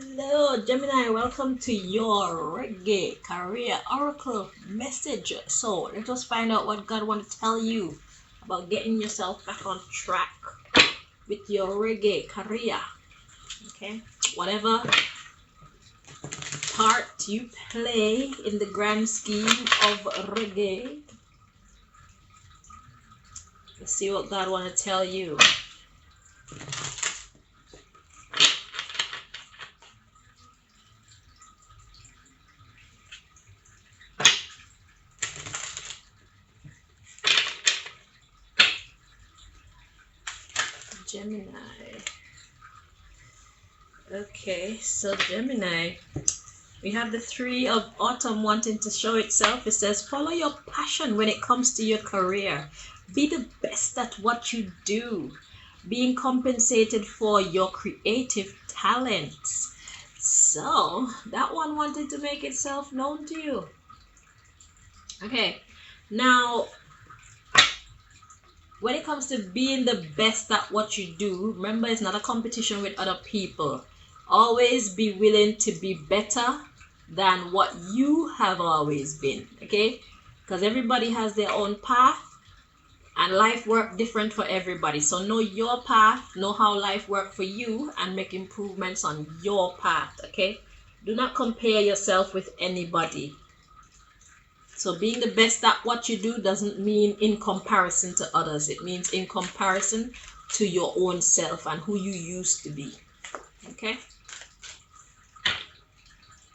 Hello, Gemini. Welcome to your Reggae Career Oracle message. So, let us find out what God wants to tell you about getting yourself back on track with your Reggae career. Okay, whatever part you play in the grand scheme of Reggae, let's see what God wants to tell you. Gemini. Okay, so Gemini, we have the three of autumn wanting to show itself. It says, follow your passion when it comes to your career. Be the best at what you do. Being compensated for your creative talents. So, that one wanted to make itself known to you. Okay, now, when it comes to being the best at what you do, remember it's not a competition with other people. Always be willing to be better than what you have always been, okay? Because everybody has their own path and life works different for everybody. So know your path, know how life works for you, and make improvements on your path, okay? Do not compare yourself with anybody. So being the best at what you do doesn't mean in comparison to others. It means in comparison to your own self and who you used to be. Okay?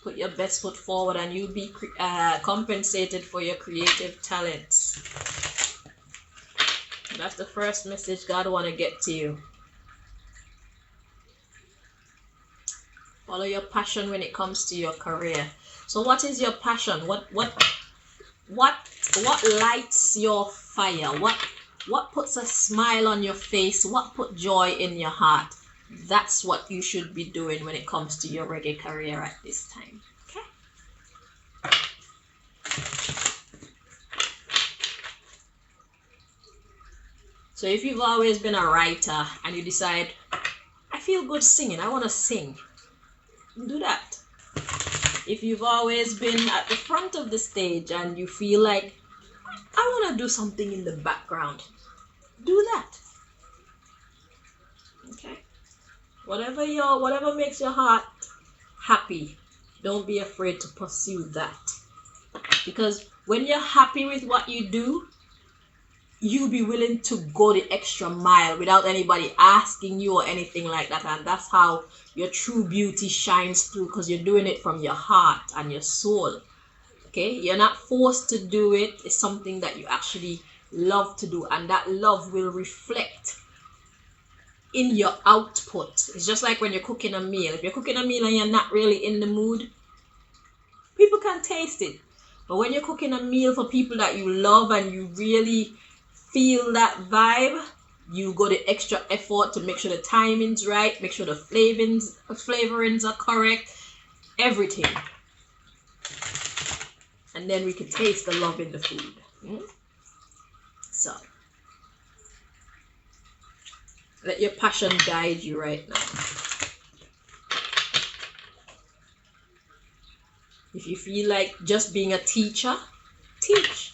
Put your best foot forward and you'll be compensated for your creative talents. That's the first message God want to get to you. Follow your passion when it comes to your career. So what is your passion? What lights your fire? What puts a smile on your face? What put joy in your heart? That's what you should be doing when it comes to your reggae career at this time. Okay? So if you've always been a writer and you decide, I feel good singing, I want to sing, do that. If you've always been at the front of the stage and you feel like, I want to do something in the background, do that. Okay? Whatever makes your heart happy, don't be afraid to pursue that. Because when you're happy with what you do, you'll be willing to go the extra mile without anybody asking you or anything like that. And that's how your true beauty shines through, because you're doing it from your heart and your soul. Okay? You're not forced to do it. It's something that you actually love to do, and that love will reflect in your output. It's just like when you're cooking a meal. If you're cooking a meal and you're not really in the mood, people can taste it. But when you're cooking a meal for people that you love and you really feel that vibe, you go the extra effort to make sure the timing's right, make sure the flavorings are correct, everything. And then we can taste the love in the food. So, let your passion guide you right now. If you feel like just being a teacher, teach.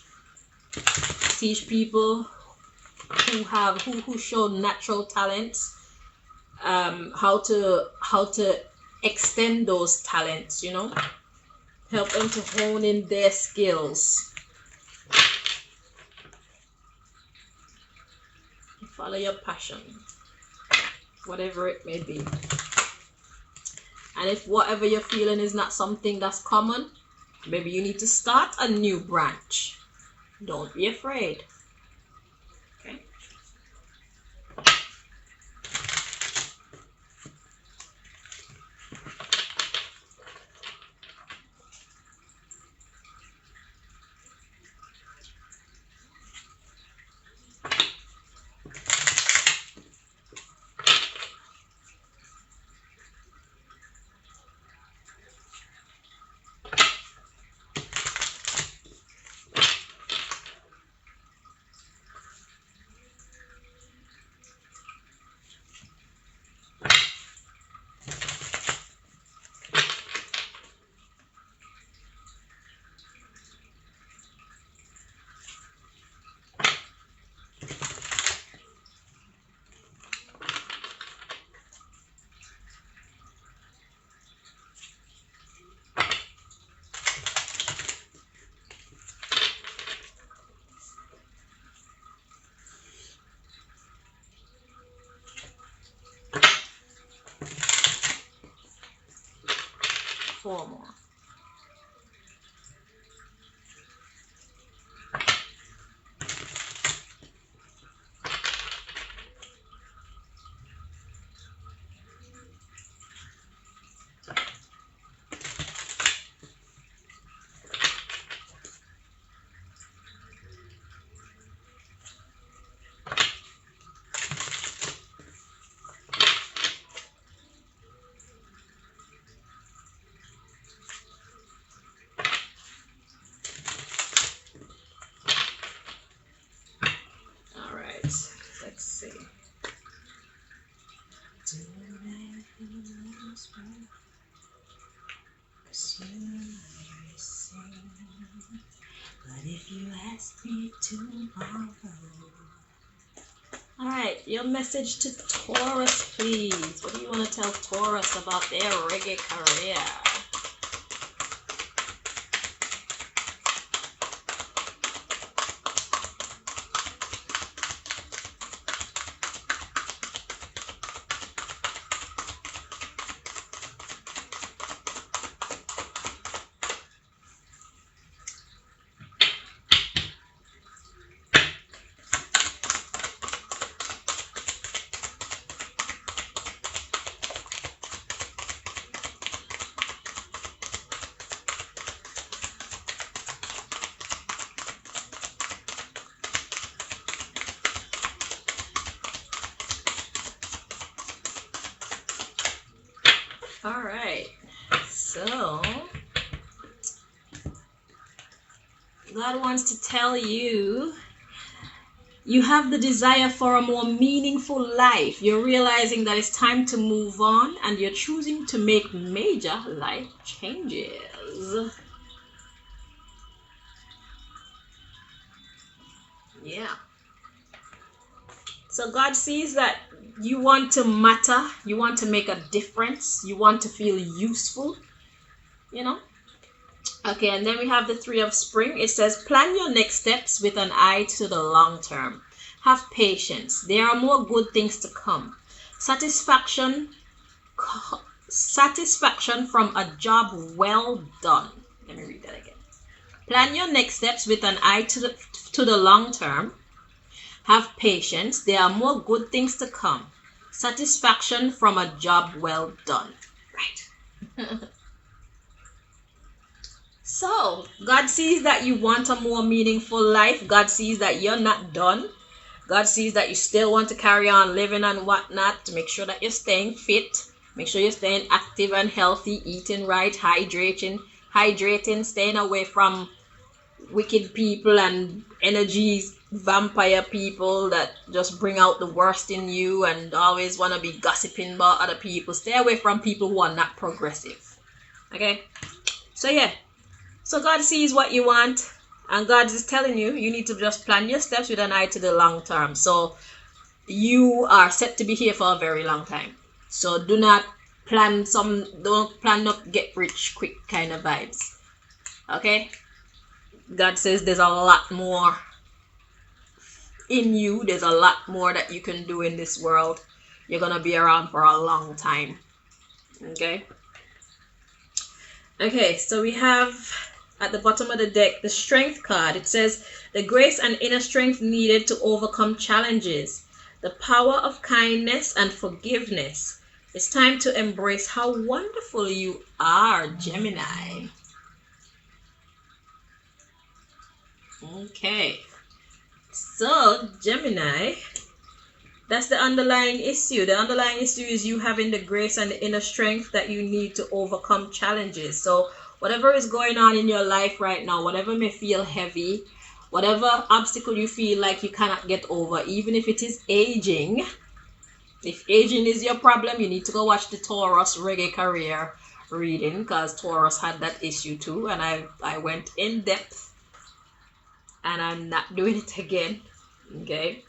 Teach people who show natural talents, how to extend those talents, help them to hone in their skills. Follow your passion, whatever it may be. And if whatever you're feeling is not something that's common, maybe you need to start a new branch. Don't be afraid. Okay? 4 more. Let's see. But if you ask me tomorrow. Alright, your message to Taurus, please. What do you want to tell Taurus about their reggae career? All right, so God wants to tell you, you have the desire for a more meaningful life. You're realizing that it's time to move on, and you're choosing to make major life changes. Yeah. So God sees that you want to matter, you want to make a difference, you want to feel useful, you know. Okay, and then we have the 3 of spring. It says, plan your next steps with an eye to the long term. Have patience. There are more good things to come. Satisfaction from a job well done. Let me read that again. Plan your next steps with an eye to the long term. Have patience. There are more good things to come. Satisfaction from a job well done. Right. So, God sees that you want a more meaningful life. God sees that you're not done. God sees that you still want to carry on living and whatnot, to make sure that you're staying fit. Make sure you're staying active and healthy, eating right, hydrating, staying away from wicked people and energies, vampire people that just bring out the worst in you and always want to be gossiping about other people. Stay away from people who are not progressive. Okay? So yeah. So God sees what you want, and God is telling you, you need to just plan your steps with an eye to the long term. So you are set to be here for a very long time. So don't plan not get rich quick kind of vibes. Okay? God says there's a lot more in you. There's a lot more that you can do in this world. You're going to be around for a long time. Okay? Okay, so we have at the bottom of the deck the strength card. It says the grace and inner strength needed to overcome challenges, the power of kindness and forgiveness. It's time to embrace how wonderful you are, Gemini. Okay, so Gemini, that's the underlying issue. The underlying issue is you having the grace and the inner strength that you need to overcome challenges. So whatever is going on in your life right now, whatever may feel heavy, whatever obstacle you feel like you cannot get over, even if it is aging, if aging is your problem, you need to go watch the Taurus Reggae Career reading, because Taurus had that issue too, and I went in depth, and I'm not doing it again. Okay,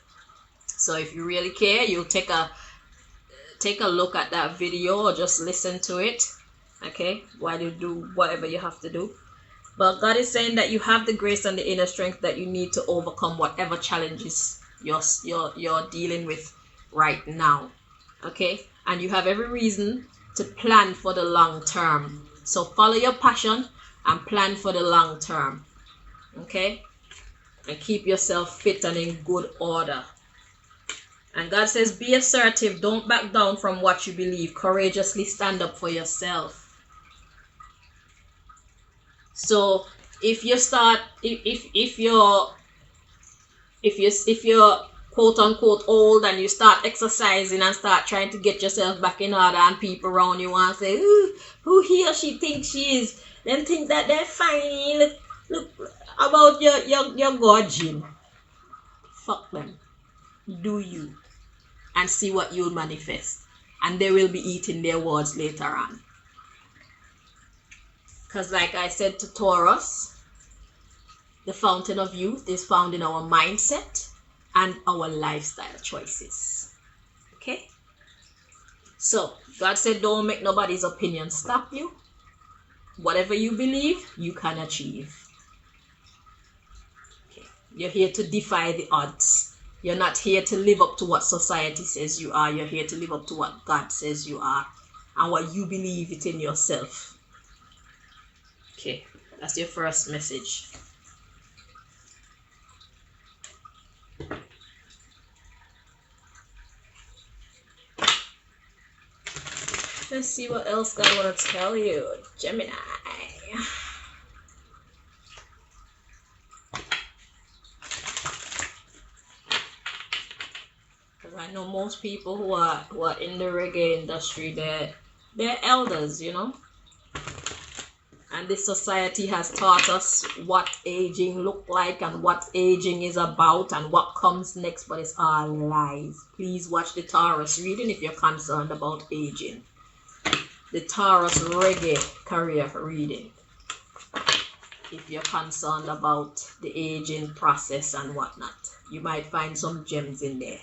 so if you really care, you'll take a look at that video or just listen to it. Okay, while you do whatever you have to do. But God is saying that you have the grace and the inner strength that you need to overcome whatever challenges you're dealing with right now. Okay, and you have every reason to plan for the long term. So follow your passion and plan for the long term. Okay? And keep yourself fit and in good order. And God says, be assertive. Don't back down from what you believe. Courageously stand up for yourself. So if you start, if you're quote unquote old and you start exercising and start trying to get yourself back in order, and people around you want to say, who he or she thinks she is, them think that they're fine. Look about your God gym. Fuck them. Do you and see what you'll manifest, and they will be eating their words later on. Because like I said to Taurus, the fountain of youth is found in our mindset and our lifestyle choices. Okay? So, God said don't make nobody's opinion stop you. Whatever you believe, you can achieve. Okay? You're here to defy the odds. You're not here to live up to what society says you are. You're here to live up to what God says you are and what you believe it in yourself. Okay, that's your first message. Let's see what else God want to tell you. Gemini. Because I know most people who are in the reggae industry, they're elders, you know. And this society has taught us what aging look like and what aging is about and what comes next, but it's all lies. Please watch the Taurus reading if you're concerned about aging. The Taurus Reggae career reading if you're concerned about the aging process and whatnot. You might find some gems in there.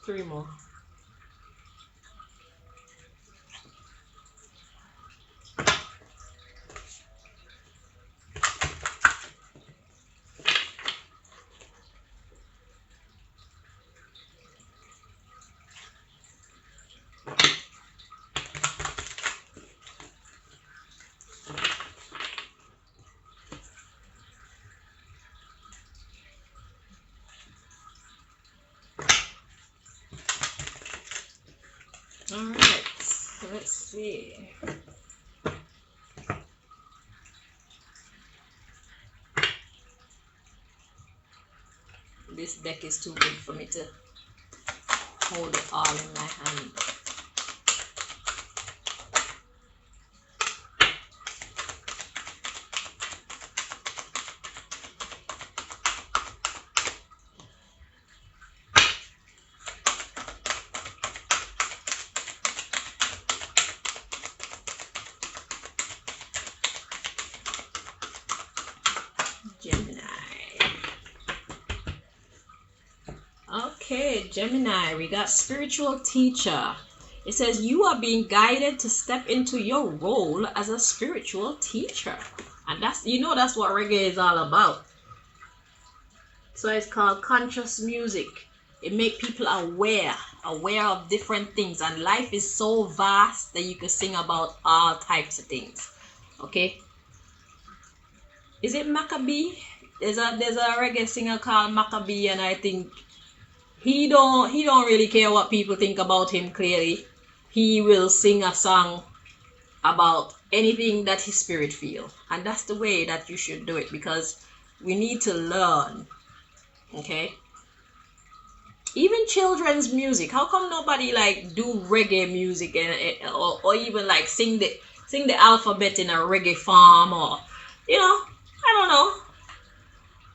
Three more. All right, let's see. This deck is too big for me to hold it all in my hand. right, Gemini, we got spiritual teacher. It says you are being guided to step into your role as a spiritual teacher. And that's, that's what reggae is all about. So it's called conscious music. It makes people aware of different things. And life is so vast that you can sing about all types of things. Okay? Is it Maccabee? There's a reggae singer called Maccabee, and I think he don't really care what people think about him. Clearly, he will sing a song about anything that his spirit feel, and that's the way that you should do it, because we need to learn. Okay, even children's music. How come nobody like do reggae music or even like sing the alphabet in a reggae form, or I don't know.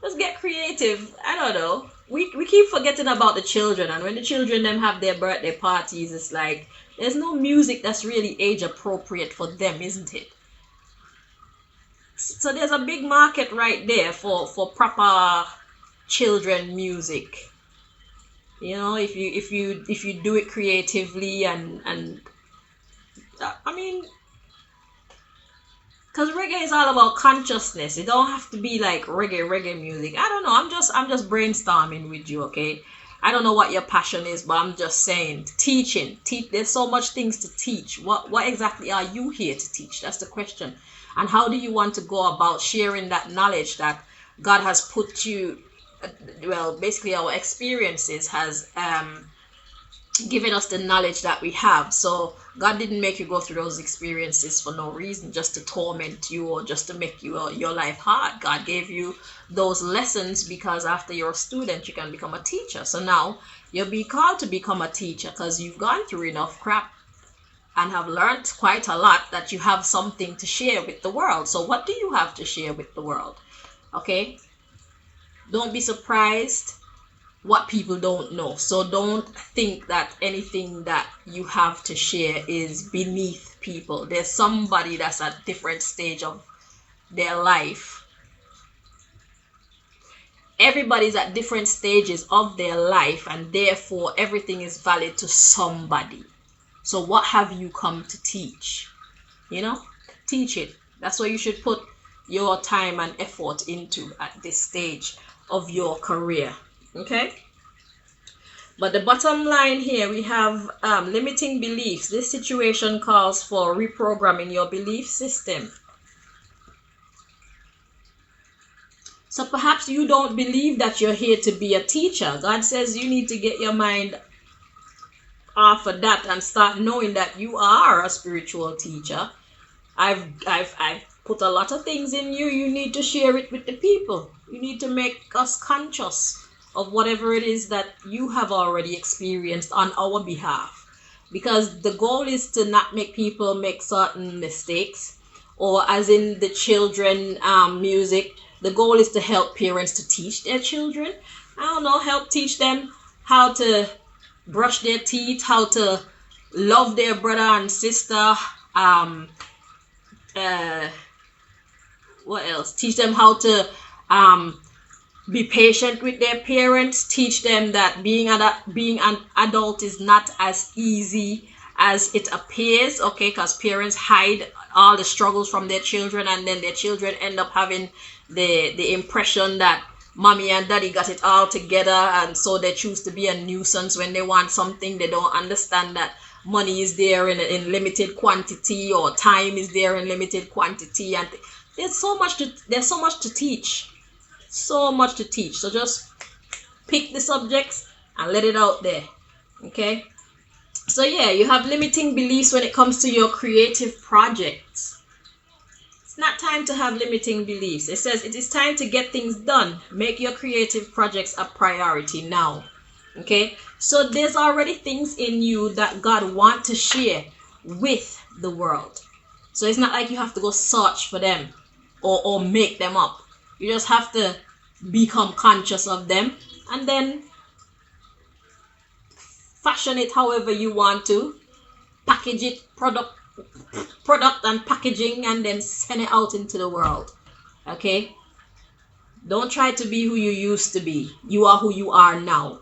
Let's get creative. I don't know. We keep forgetting about the children, and when the children them have their birthday parties, it's like there's no music that's really age appropriate for them, isn't it? So there's a big market right there for proper children music. If you do it creatively and I mean, because reggae is all about consciousness. It don't have to be like reggae music. I don't know. I'm just brainstorming with you, okay? I don't know what your passion is, but I'm just saying, teaching. There's so much things to teach. What exactly are you here to teach? That's the question. And how do you want to go about sharing that knowledge that God has put you, well, basically our experiences has given us the knowledge that we have. So God didn't make you go through those experiences for no reason, just to torment you or just to make your life hard. God gave you those lessons because after you're a student, you can become a teacher. So now you'll be called to become a teacher because you've gone through enough crap and have learned quite a lot that you have something to share with the world. So what do you have to share with the world? Okay? Don't be surprised what people don't know. So don't think that anything that you have to share is beneath people. There's somebody that's at different stage of their life. Everybody's at different stages of their life, and therefore everything is valid to somebody. So what have you come to teach? Teach it. That's what you should put your time and effort into at this stage of your career. Okay, but the bottom line here, we have limiting beliefs. This situation calls for reprogramming your belief system. So perhaps you don't believe that you're here to be a teacher. God says you need to get your mind off of that and start knowing that you are a spiritual teacher. I've put a lot of things in you. You need to share it with the people. You need to make us conscious of whatever it is that you have already experienced on our behalf. Because the goal is to not make people make certain mistakes, or as in the children music, the goal is to help parents to teach their children. I don't know, help teach them how to brush their teeth, how to love their brother and sister. What else? Teach them how to be patient with their parents. Teach them that being an adult is not as easy as it appears, okay? Because parents hide all the struggles from their children, and then their children end up having the impression that mommy and daddy got it all together, and so they choose to be a nuisance when they want something. They don't understand that money is there in limited quantity, or time is there in limited quantity, and there's so much to teach. So much to teach. So just pick the subjects and let it out there. Okay? So yeah, you have limiting beliefs when it comes to your creative projects. It's not time to have limiting beliefs. It says it is time to get things done. Make your creative projects a priority now. Okay? So there's already things in you that God wants to share with the world. So it's not like you have to go search for them or make them up. You just have to become conscious of them and then fashion it however you want to. Package it, product and packaging, and then send it out into the world. Okay? Don't try to be who you used to be. You are who you are now.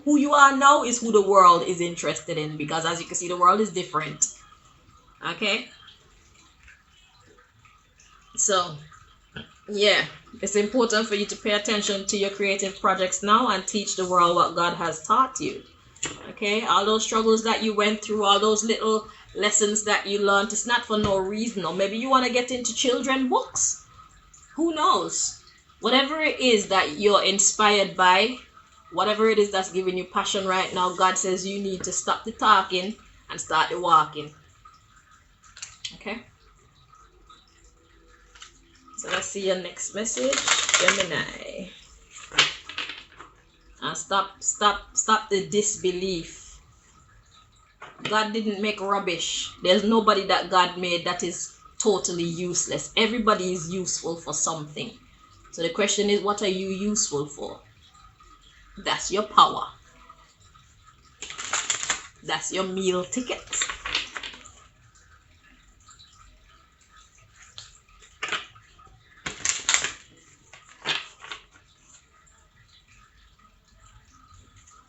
who you are now is who the world is interested in, because as you can see, the world is different. Okay, so yeah, it's important for you to pay attention to your creative projects now and teach the world what God has taught you. Okay, all those struggles that you went through, all those little lessons that you learned, it's not for no reason. Or maybe you want to get into children books. Who knows? Whatever it is that you're inspired by, whatever it is that's giving you passion right now, God says you need to stop the talking and start the walking. Okay? So let's see your next message, Gemini. And stop the disbelief. God didn't make rubbish. There's nobody that God made that is totally useless. Everybody is useful for something. So the question is, what are you useful for? That's your power. That's your meal ticket.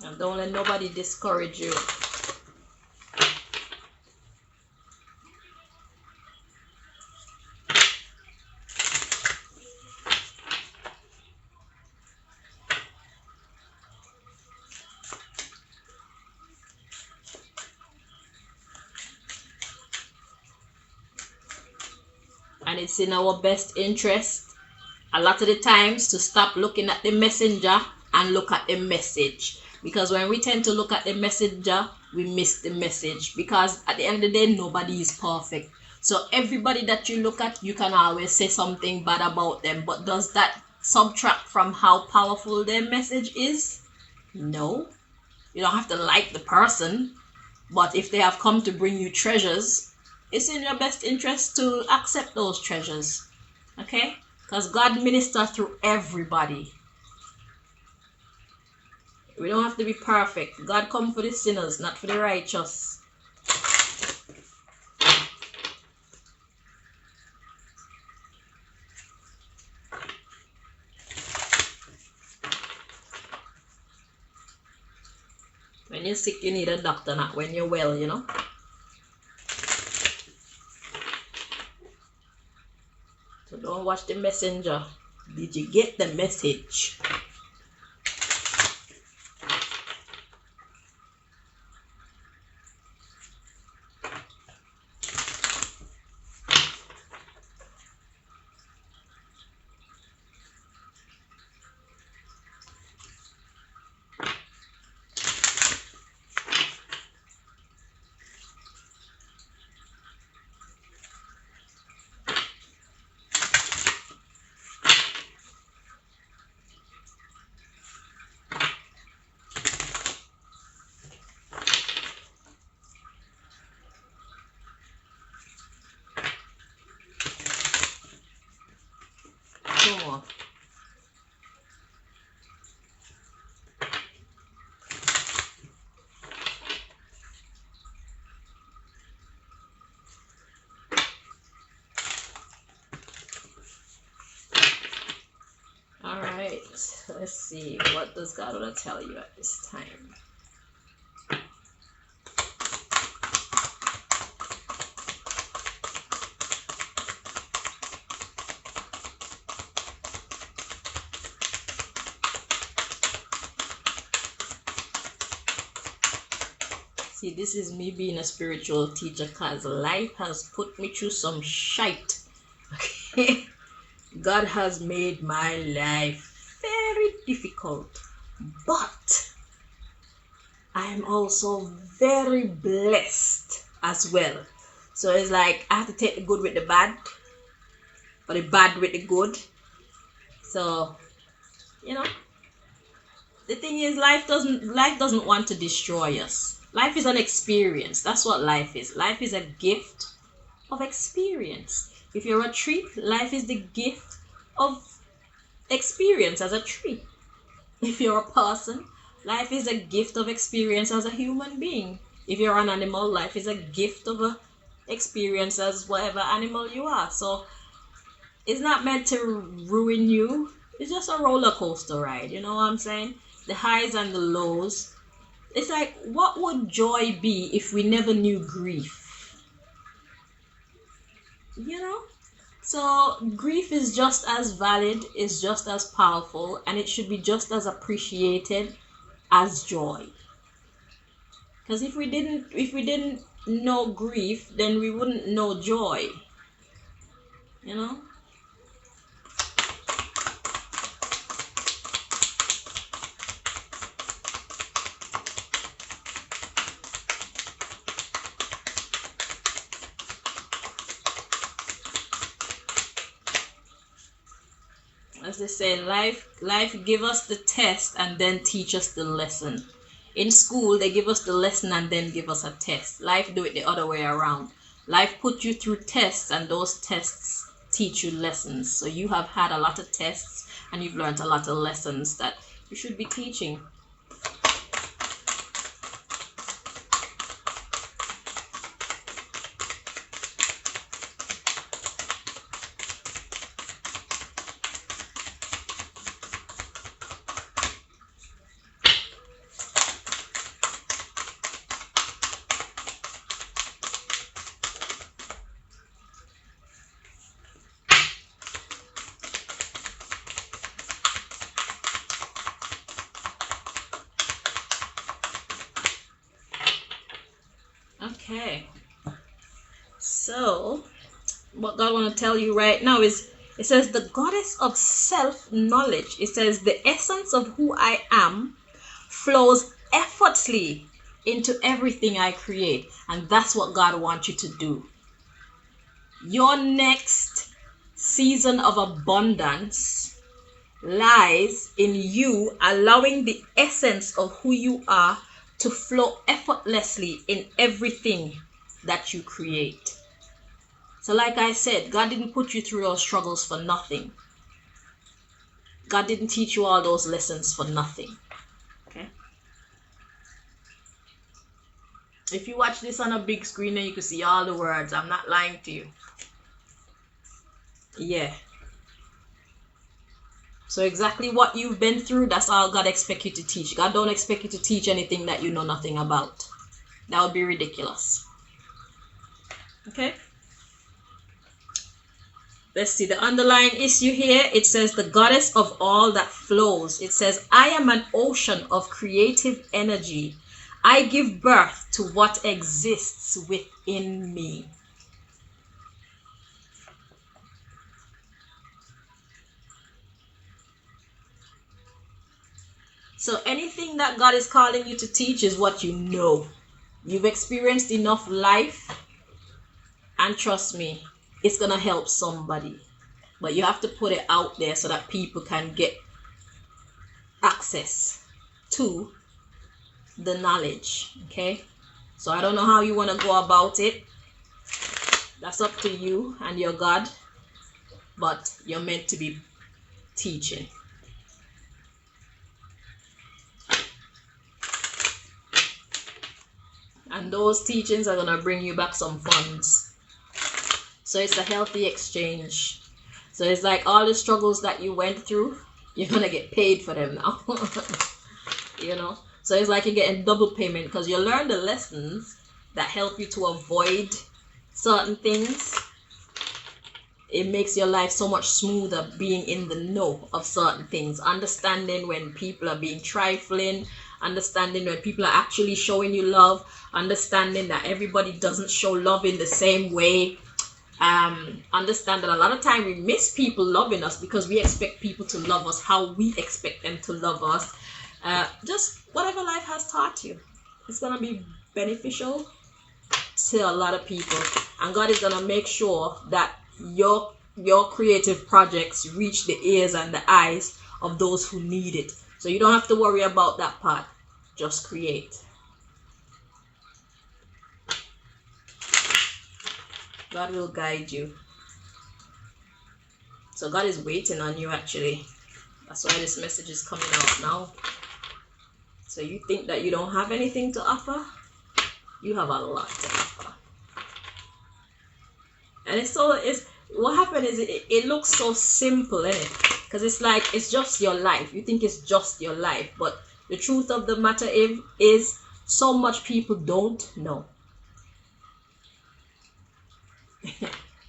And don't let nobody discourage you. And it's in our best interest a lot of the times to stop looking at the messenger and look at the message, because when we tend to look at the messenger, we miss the message, because at the end of the day, nobody is perfect. So everybody that you look at, you can always say something bad about them, but does that subtract from how powerful their message is? No. You don't have to like the person, but if they have come to bring you treasures, it's in your best interest to accept those treasures. Okay? Because God ministers through everybody. We don't have to be perfect. God come for the sinners, not for the righteous. When you're sick, you need a doctor, not when you're well, you know. So don't watch the messenger. Did you get the message? Come on. Alright, let's see. What does God want to tell you at this time? See, this is me being a spiritual teacher, because life has put me through some shite. Okay? God has made my life very difficult, but I am also very blessed as well. So it's like I have to take the good with the bad, or the bad with the good. So, you know, the thing is, life doesn't want to destroy us. Life is an experience. That's what life is. Life is a gift of experience. If you're a tree, life is the gift of experience as a tree. If you're a person, life is a gift of experience as a human being. If you're an animal, life is a gift of a experience as whatever animal you are. So it's not meant to ruin you. It's just a roller coaster ride. You know what I'm saying? the highs and the lows. It's like, what would joy be if we never knew grief? You know? So grief is just as valid, is just as powerful, and it should be just as appreciated as joy. Because if we didn't know grief, then we wouldn't know joy. You know? As they say, life give us the test and then teach us the lesson. In school, they give us the lesson and then give us a test. Life do it the other way around. Life put you through tests, and those tests teach you lessons. So you have had a lot of tests and you've learned a lot of lessons that you should be teaching. Okay, so what God want to tell you right now is, it says the goddess of self-knowledge, it says the essence of who I am flows effortlessly into everything I create. And that's what God wants you to do. Your next season of abundance lies in you allowing the essence of who you are to flow effortlessly in everything that you create. So like I said, God didn't put you through those struggles for nothing. God didn't teach you all those lessons for nothing. Okay? If you watch this on a big screen, then you can see all the words. I'm not lying to you. Yeah. So exactly what you've been through, that's all God expects you to teach. God don't expect you to teach anything that you know nothing about. That would be ridiculous. Okay? Let's see the underlying issue here. It says the goddess of all that flows. It says, I am an ocean of creative energy. I give birth to what exists within me. So anything that God is calling you to teach is what you know. You've experienced enough life, and trust me, it's going to help somebody. But you have to put it out there so that people can get access to the knowledge. Okay? So I don't know how you want to go about it. That's up to you and your God. But you're meant to be teaching. And those teachings are going to bring you back some funds. So it's a healthy exchange. So it's like all the struggles that you went through, you're going to get paid for them now. You know? So it's like you're getting double payment because you learn the lessons that help you to avoid certain things. It makes your life so much smoother being in the know of certain things. Understanding when people are being trifling. Understanding when people are actually showing you love. Understanding that everybody doesn't show love in the same way. Understand that a lot of time we miss people loving us because we expect people to love us how we expect them to love us. Just whatever life has taught you, it's going to be beneficial to a lot of people. And God is going to make sure that your creative projects reach the ears and the eyes of those who need it. So you don't have to worry about that part. Just create. God will guide you. So God is waiting on you actually. That's why this message is coming out now. So you think that you don't have anything to offer? You have a lot to offer. And what happened is it looks so simple, innit? Because it's like it's just your life. You think it's just your life, but The truth of the matter is so much people don't know.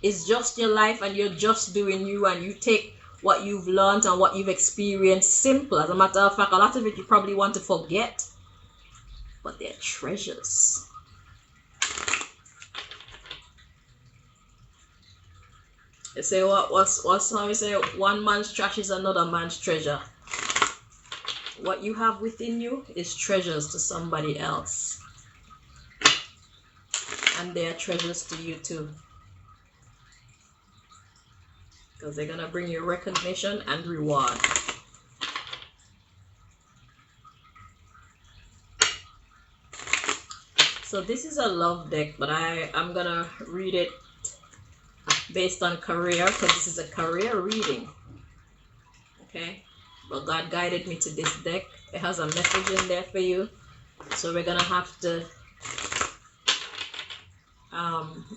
It's just your life and you're just doing you, and you take what you've learned and what you've experienced simple. As a matter of fact, a lot of it you probably want to forget, but they're treasures. They say what's how we say, one man's trash is another man's treasure. What you have within you is treasures to somebody else, and they are treasures to you too, because they're gonna bring you recognition and reward. So this is a love deck, but I'm gonna read it based on career, because this is a career reading. Okay, but God guided me to this deck. It has a message in there for you, so we're gonna have to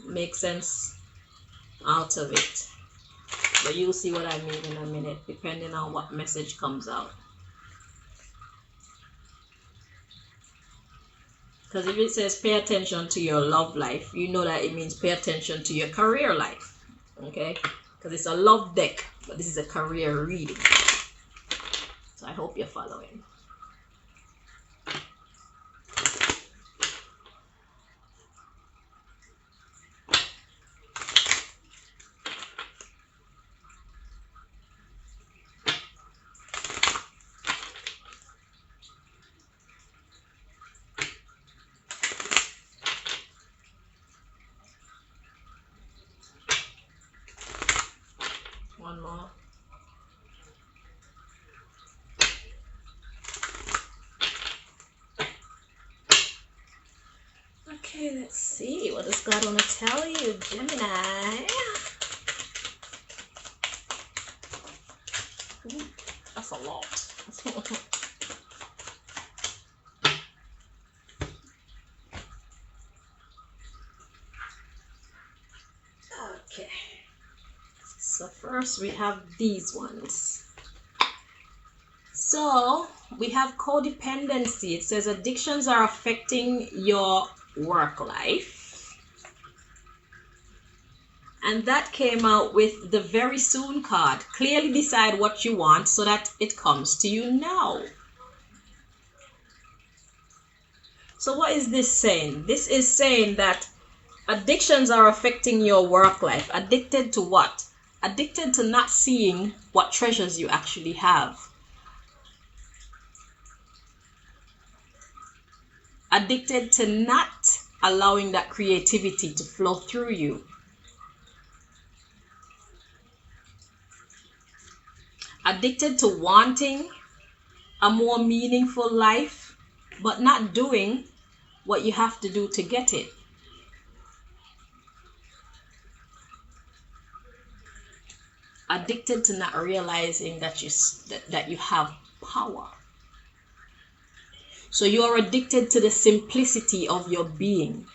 make sense out of it. But you'll see what I mean in a minute, depending on what message comes out. Because if it says pay attention to your love life, you know that it means pay attention to your career life. Okay? Because it's a love deck, but this is a career reading. So I hope you're following. One more. Okay, let's see. What does God want to tell you, Gemini? Ooh, that's a lot. Okay. So first we have these ones. So we have codependency. It says addictions are affecting your work life. And that came out with the very soon card. Clearly decide what you want so that it comes to you now. So what is this saying? This is saying that addictions are affecting your work life. Addicted to what? Addicted to not seeing what treasures you actually have. Addicted to not allowing that creativity to flow through you. Addicted to wanting a more meaningful life, but not doing what you have to do to get it. Addicted to not realizing that you have power. So you're addicted to the simplicity of your being.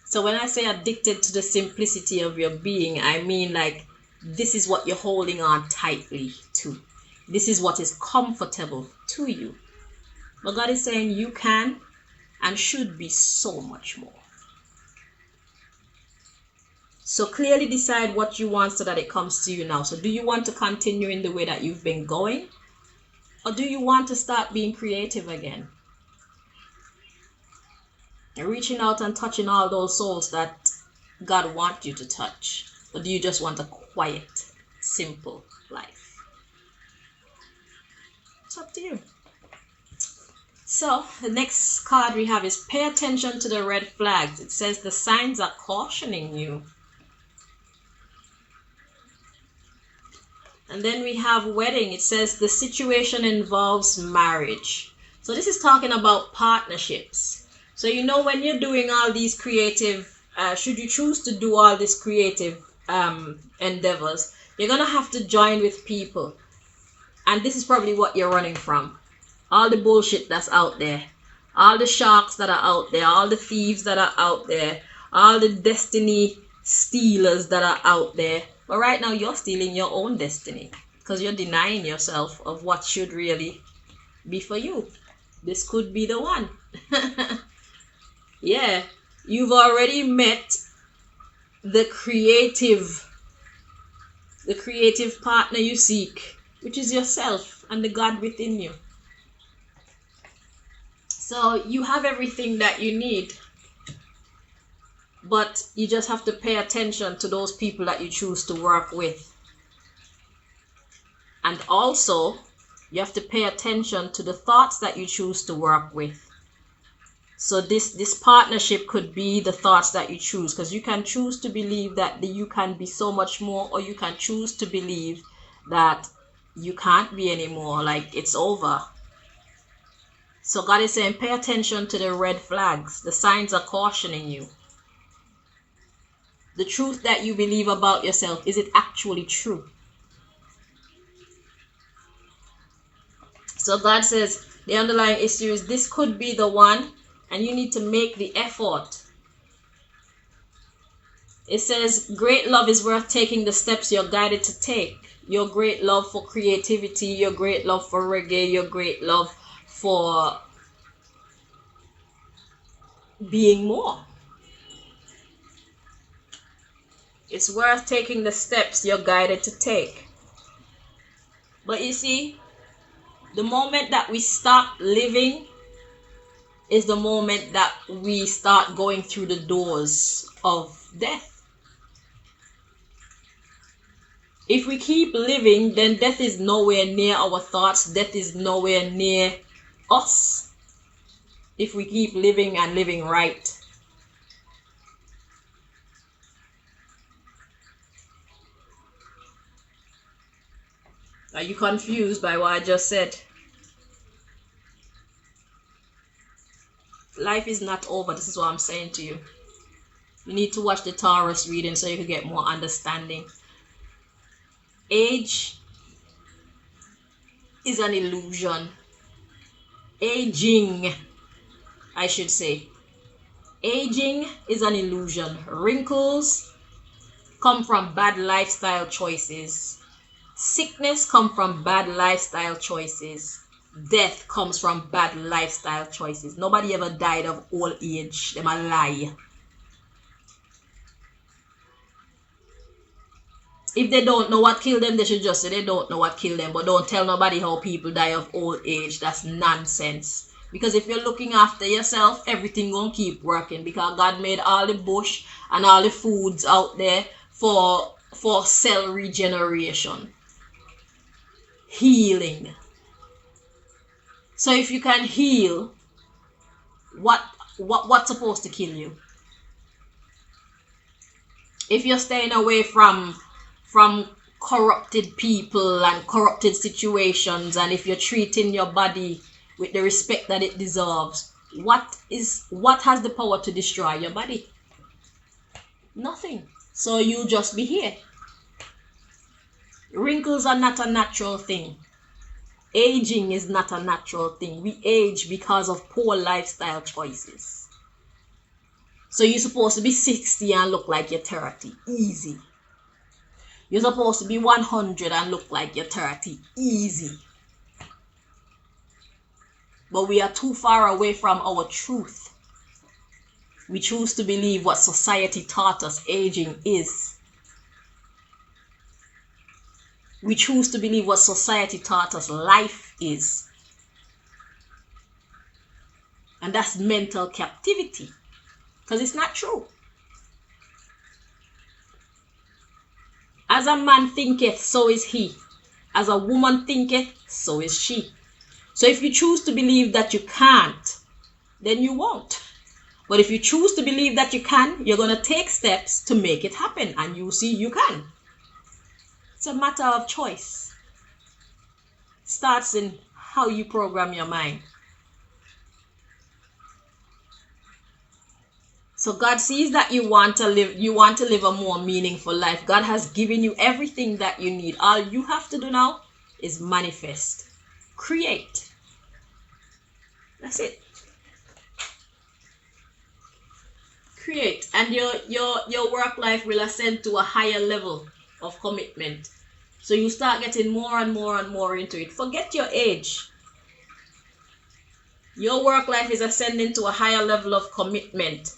So when I say addicted to the simplicity of your being, I mean like this is what you're holding on tightly to. This is what is comfortable to you. But God is saying you can and should be so much more. So clearly decide what you want so that it comes to you now. So do you want to continue in the way that you've been going? Or do you want to start being creative again? And reaching out and touching all those souls that God wants you to touch? Or do you just want a quiet, simple life? It's up to you. So the next card we have is pay attention to the red flags. It says the signs are cautioning you. And then we have wedding. It says the situation involves marriage. So this is talking about partnerships. So you know when you're doing all these creative, should you choose to do all these creative endeavors, you're going to have to join with people. And this is probably what you're running from. All the bullshit that's out there. All the sharks that are out there. All the thieves that are out there. All the destiny stealers that are out there. But right now you're stealing your own destiny because you're denying yourself of what should really be for you. This could be the one. Yeah, you've already met the creative partner you seek, which is yourself and the God within you. So you have everything that you need, but you just have to pay attention to those people that you choose to work with. And also, you have to pay attention to the thoughts that you choose to work with. So this partnership could be the thoughts that you choose, because you can choose to believe that you can be so much more, or you can choose to believe that you can't be anymore, like it's over. So God is saying, pay attention to the red flags. The signs are cautioning you. The truth that you believe about yourself, is it actually true? So God says the underlying issue is this could be the one, and you need to make the effort. It says great love is worth taking the steps you're guided to take. Your great love for creativity, your great love for reggae, your great love for being more. It's worth taking the steps you're guided to take. But you see, the moment that we stop living is the moment that we start going through the doors of death. If we keep living, then death is nowhere near our thoughts. Death is nowhere near us. If we keep living and living right. Are you confused by what I just said? Life is not over. This is what I'm saying to you. You need to watch the Taurus reading so you can get more understanding. Age is an illusion. Aging, I should say. Aging is an illusion. Wrinkles come from bad lifestyle choices. Sickness comes from bad lifestyle choices. Death comes from bad lifestyle choices. Nobody ever died of old age. Them a lie. If they don't know what killed them, they should just say they don't know what killed them. But don't tell nobody how people die of old age. That's nonsense. Because if you're looking after yourself, everything gonna keep working. Because God made all the bush and all the foods out there for cell regeneration. Healing. So if you can heal, what's supposed to kill you? If you're staying away from corrupted people and corrupted situations, and if you're treating your body with the respect that it deserves, what has the power to destroy your body? Nothing. So you'll just be here. Wrinkles are not a natural thing. Aging is not a natural thing. We age because of poor lifestyle choices. So you're supposed to be 60 and look like you're 30. Easy. You're supposed to be 100 and look like you're 30. Easy. But we are too far away from our truth. We choose to believe what society taught us aging is. We choose to believe what society taught us life is. And that's mental captivity. Because it's not true. As a man thinketh, so is he. As a woman thinketh, so is she. So if you choose to believe that you can't, then you won't. But if you choose to believe that you can, you're going to take steps to make it happen. And you see you can. It's a matter of choice. It starts in how you program your mind. So God sees that you want to live a more meaningful life. God has given you everything that you need. All you have to do now is manifest. Create. That's it. Create, and your work life will ascend to a higher level of commitment. So you start getting more and more and more into it. Forget your age. Your work life is ascending to a higher level of commitment.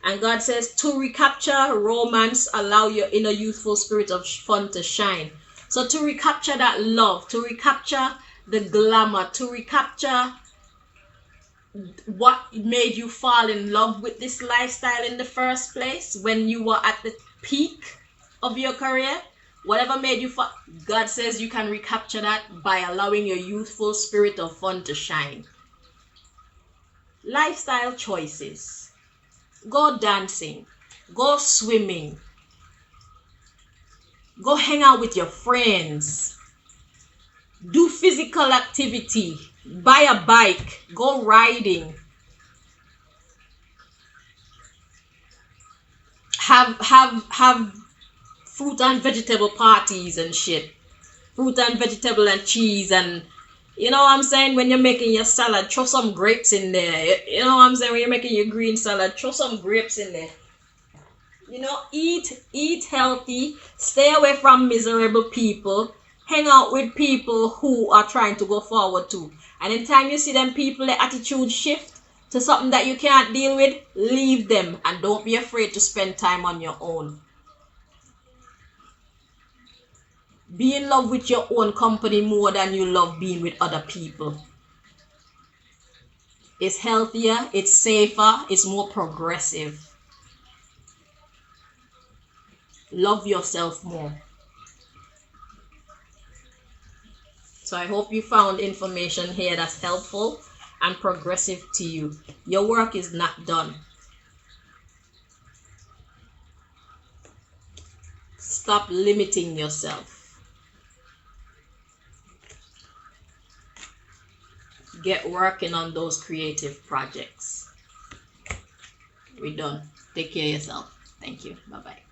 And God says to recapture romance, allow your inner youthful spirit of fun to shine. So to recapture that love, to recapture the glamour, to recapture what made you fall in love with this lifestyle in the first place when you were at the peak of your career, whatever made you fall, God says you can recapture that by allowing your youthful spirit of fun to shine. Lifestyle choices. Go dancing, go swimming, go hang out with your friends, do physical activity, buy a bike, go riding, have fruit and vegetable parties and shit, fruit and vegetable and cheese, and you know what I'm saying, when you're making your salad, throw some grapes in there. You know what I'm saying, when you're making your green salad, throw some grapes in there. You know, eat healthy, stay away from miserable people, hang out with people who are trying to go forward too. And in time you see them people, their attitude shift to something that you can't deal with, leave them and don't be afraid to spend time on your own. Be in love with your own company more than you love being with other people. It's healthier, it's safer, it's more progressive. Love yourself more. So I hope you found information here that's helpful and progressive to you. Your work is not done. Stop limiting yourself. Get working on those creative projects. We're done. Take care of yourself. Thank you. Bye-bye.